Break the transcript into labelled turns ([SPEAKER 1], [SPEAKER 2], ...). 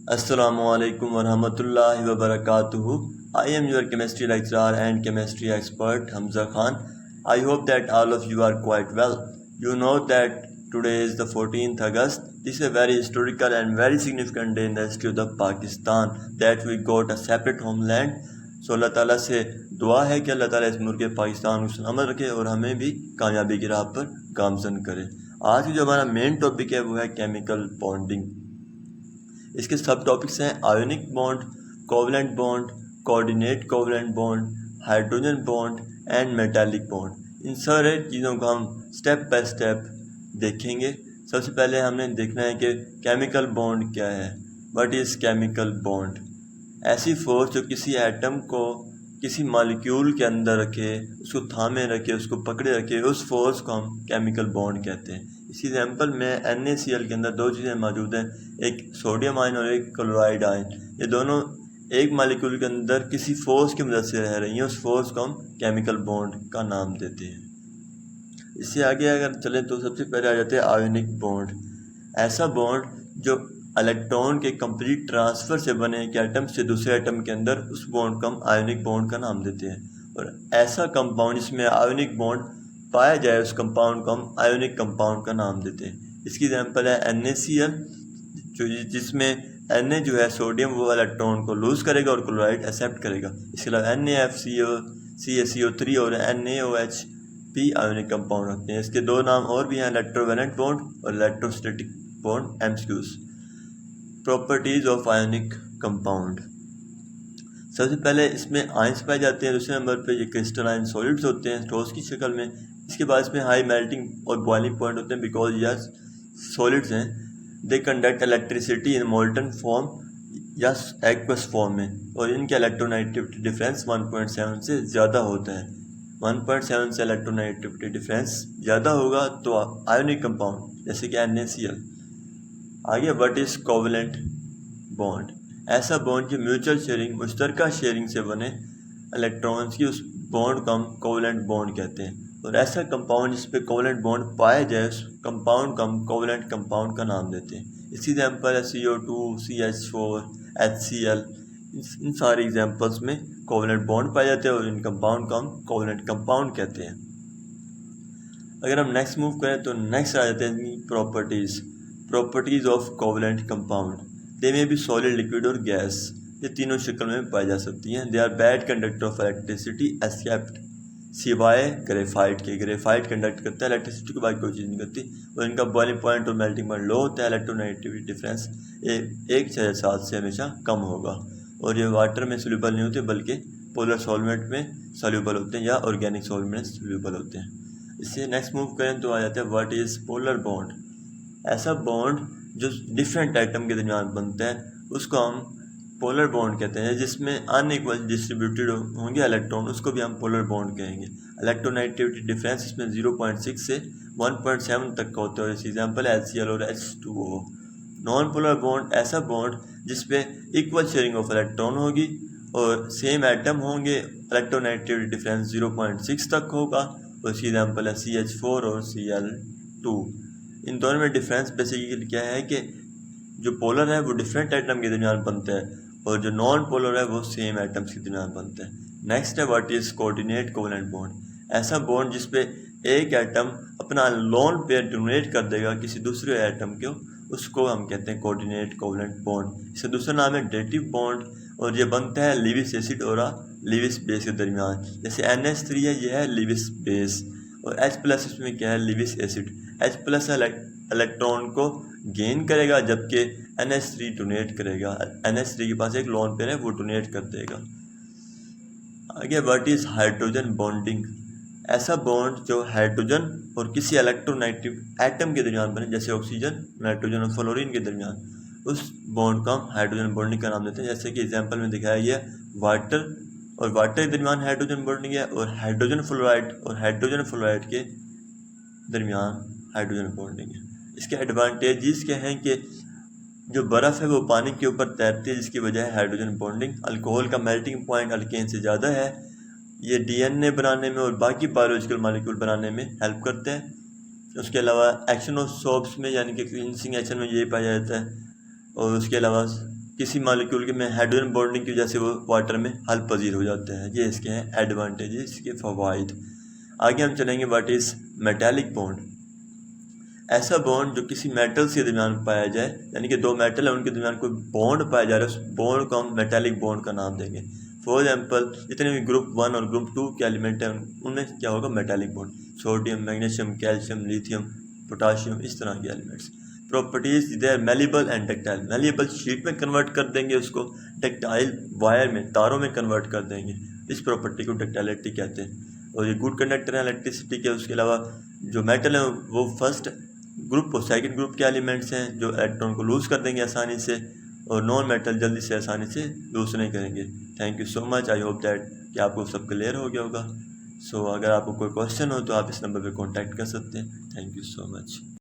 [SPEAKER 1] Assalamualaikum warahmatullahi wabarakatuh. I am your chemistry lecturer and chemistry expert Hamza Khan. I hope that all of you are quite well. You know that today is the 14th August. This is a very historical and very significant day in the history of the Pakistan that we got a separate homeland. So अल्लाह ताला से दुआ है कि अल्लाह ताला इस मुल्क पाकिस्तान को सलामत रखे और हमें भी कामयाबी की राह पर गामजन करे। आज की जो हमारा मेन टॉपिक है वो है केमिकल बॉन्डिंग। इसके सब टॉपिक्स हैं ionic bond, covalent bond, coordinate covalent bond, hydrogen bond and metallic bond. इन सारे चीज़ों को हम स्टेप बाय स्टेप देखेंगे। सबसे पहले हमने देखना है कि केमिकल बॉन्ड क्या है। What is chemical bond? ऐसी फोर्स जो किसी एटम को किसी मॉलिक्यूल के अंदर रखे, उसको थामे रखे, उसको पकड़े रखे, उस फोर्स को हम केमिकल बॉन्ड कहते हैं। इसी एग्जाम्पल में NaCl के अंदर दो चीज़ें मौजूद हैं, एक सोडियम आयन और एक क्लोराइड आयन। ये दोनों एक मॉलिक्यूल के अंदर किसी फोर्स की मदद से रह रही हैं। उस फोर्स को हम केमिकल बॉन्ड का नाम देते हैं। इससे आगे अगर चलें तो सबसे पहले आ जाते हैं आयोनिक बॉन्ड। ऐसा बॉन्ड जो इलेक्ट्रॉन के कंप्लीट ट्रांसफ़र से बने कि एटम से दूसरे एटम के अंदर, उस बॉन्ड को हम आयोनिक बॉन्ड का नाम देते हैं। और ऐसा कंपाउंड जिसमें आयोनिक बॉन्ड पाया जाए, उस कंपाउंड को हम आयोनिक कंपाउंड का नाम देते हैं। इसकी एग्जांपल है NaCl, जिसमें Na जो है सोडियम, वो इलेक्ट्रॉन को लूज़ करेगा और क्लोराइड एक्सेप्ट करेगा। इसके अलावा NaFCO, CaCO3 और NaOH भी आयोनिक कंपाउंड रखते हैं। इसके दो नाम और भी हैं, इलेक्ट्रोवैलेंट बॉन्ड और electrostatic bond. MCQs। Properties of ionic compound. सबसे पहले इसमें आयंस पाए जाते हैं। दूसरे नंबर पे ये क्रिस्टलाइन सॉलिड्स होते हैं ठोस की शक्ल में। इसके बाद इसमें हाई मेल्टिंग और बॉइलिंग पॉइंट होते हैं बिकॉज यह सॉलिड्स हैं। They conduct electricity in molten form या एक्वस फॉर्म में, और इनके इलेक्ट्रोनेगेटिविटी डिफरेंस 1.7 से ज़्यादा होता है। 1.7 से इलेक्ट्रोनेगेटिविटी डिफरेंस ज़्यादा होगा तो आयोनिक कंपाउंड जैसे कि NaCl। आगे व्हाट इज़ कोवलेंट बॉन्ड? ऐसा बॉन्ड जो म्यूचुअल शेयरिंग, मुश्तरका शेयरिंग से बने इलेक्ट्रॉन्स की, उस बॉन्ड को हम कोवलेंट बॉन्ड कहते हैं। और ऐसा कंपाउंड जिस पे कोवलेंट बॉन्ड पाया जाए, उस कंपाउंड को हम कोवलेंट कंपाउंड का नाम देते हैं। इसी एग्जाम्पल है CO2, CH4, HCl। इन सारे एग्जाम्पल्स में कोवलेंट बॉन्ड पाए जाते हैं और इन कंपाउंड को हम कोवलेंट कंपाउंड कहते हैं। अगर हम नेक्स्ट मूव करें तो नेक्स्ट आ जाते हैं प्रॉपर्टीज़ ऑफ कोवलेंट कंपाउंड। दे में भी सॉलिड, लिक्विड और गैस, ये तीनों शक्ल में पाई जा सकती हैं। They are bad conductor of electricity except, सिवाय ग्रेफाइट के। ग्रेफाइट कंडक्ट करता है इलेक्ट्रिसिटी के बाद कोई चीज़ नहीं करती। और इनका बॉइलिंग पॉइंट और मेल्टिंग पॉइंट लो होता है। इलेक्ट्रोनेगेटिविटी डिफरेंस 1/7 से हमेशा कम होगा। और ये वाटर में सोल्यूबल नहीं होते बल्कि पोलर सॉल्वेंट में सोल्यूबल होते हैं या ऑर्गेनिक सॉल्वेंट में सोल्यूबल होते हैं। इससे नेक्स्ट मूव करें तो आ जाता है व्हाट इज़ पोलर बॉन्ड? ऐसा बॉन्ड जो डिफरेंट एटम के दरमियान बनता है, उसको हम पोलर बॉन्ड कहते हैं। जिसमें अनइक्वल डिस्ट्रीब्यूटेड होंगे इलेक्ट्रॉन, उसको भी हम पोलर बॉन्ड कहेंगे। इलेक्ट्रोनेगेटिविटी डिफरेंस इसमें 0.6 से 1.7 तक का होता है। इस एग्जाम्पल HCl और H2O। नॉन पोलर बॉन्ड ऐसा बॉन्ड जिसपे इक्वल शेयरिंग ऑफ इलेक्ट्रॉन होगी और सेम एटम होंगे, इलेक्ट्रोनेगेटिविटी डिफरेंस 0.6 तक होगा। और इसकी एग्जाम्पल है CH4 और Cl2। इन दोनों में डिफरेंस बेसिकली क्या है कि जो पोलर है वो डिफरेंट एटम के दरमियान बनता है और जो नॉन पोलर है वो सेम एटम्स के दरमियान बनता है। नेक्स्ट है what is coordinate covalent bond? ऐसा बॉन्ड जिस पे एक एटम अपना लोन पेयर डोनेट कर देगा किसी दूसरे एटम को, उसको हम कहते हैं कोऑर्डिनेट कोवलेंट बॉन्ड। इसका दूसरा नाम है डेटिव बॉन्ड और ये बनता है लिविस एसिड और लिविस बेस के दरमियान। जैसे NH3 है, ये है लिविस बेस, और H+ इसमें क्या है, लिविस एसिड। H+ इलेक्ट्रॉन को गेन करेगा जबकि NH3 डोनेट करेगा। NH3 के पास एक लोन पेयर है, वो डोनेट कर देगा। आगे व्हाट इज़ हाइड्रोजन बॉन्डिंग? ऐसा बॉन्ड जो हाइड्रोजन और किसी इलेक्ट्रोनेगेटिव एटम के दरमियान बने, जैसे ऑक्सीजन, नाइट्रोजन और फ्लोरीन के दरमियान, उस बॉन्ड को हम हाइड्रोजन बॉन्डिंग का नाम देते हैं। जैसे कि एग्जाम्पल में दिखाया गया वाटर, और वाटर के दरमियान हाइड्रोजन बॉन्डिंग है, और हाइड्रोजन फ्लोराइड के दरमियान हाइड्रोजन बॉन्डिंग है। इसके एडवांटेजेस क्या हैं कि जो बर्फ़ है वो पानी के ऊपर तैरती है, जिसकी वजह है हाइड्रोजन बॉन्डिंग। अल्कोहल का मेल्टिंग पॉइंट अल्केन से ज़्यादा है। ये DNA बनाने में और बाकी बायोलॉजिकल मॉलिक्यूल बनाने में हेल्प करते हैं। उसके अलावा एक्शन ऑफ सोप्स में यानी कि क्लींसिंग एक्शन में ये पाया जाता है। और उसके अलावा किसी मॉलिक्यूल के में हाइड्रोजन बॉन्डिंग की वजह से वो वाटर में हल पजीर हो जाते हैं। ये इसके हैं एडवांटेजेस, इसके फ़वाइद। आगे हम चलेंगे व्हाट इज़ मेटालिक बॉन्ड। ऐसा बॉन्ड जो किसी मेटल के दरमियान पाया जाए, यानी कि दो मेटल है उनके दरमियान कोई बॉन्ड पाया जा रहा है, उस बॉन्ड को हम मेटालिक बॉन्ड का नाम देंगे। फॉर एग्जाम्पल जितने भी ग्रुप 1 और ग्रुप 2 के एलिमेंट हैं उनमें क्या होगा, metallic bond. Sodium, magnesium, calcium, lithium, potassium, इस तरह के elements. Properties they are malleable and ductile. Malleable sheet में कन्वर्ट कर देंगे उसको, डक्टाइल वायर में, तारों में कन्वर्ट कर देंगे। इस प्रॉपर्टी को डक्टाइलिटी कहते हैं। और ये गुड कंडक्टर है इलेक्ट्रिसिटी के। उसके अलावा जो मेटल है वो फर्स्ट ग्रुप और सेकंड ग्रुप के एलिमेंट्स हैं जो इलेक्ट्रॉन को लूज़ कर देंगे आसानी से, और नॉन मेटल जल्दी से आसानी से लूज़ नहीं करेंगे। Thank you so much. I hope that कि आपको सब क्लियर हो गया होगा। सो अगर आपको कोई क्वेश्चन हो तो आप इस नंबर पे कांटेक्ट कर सकते हैं। Thank you so much.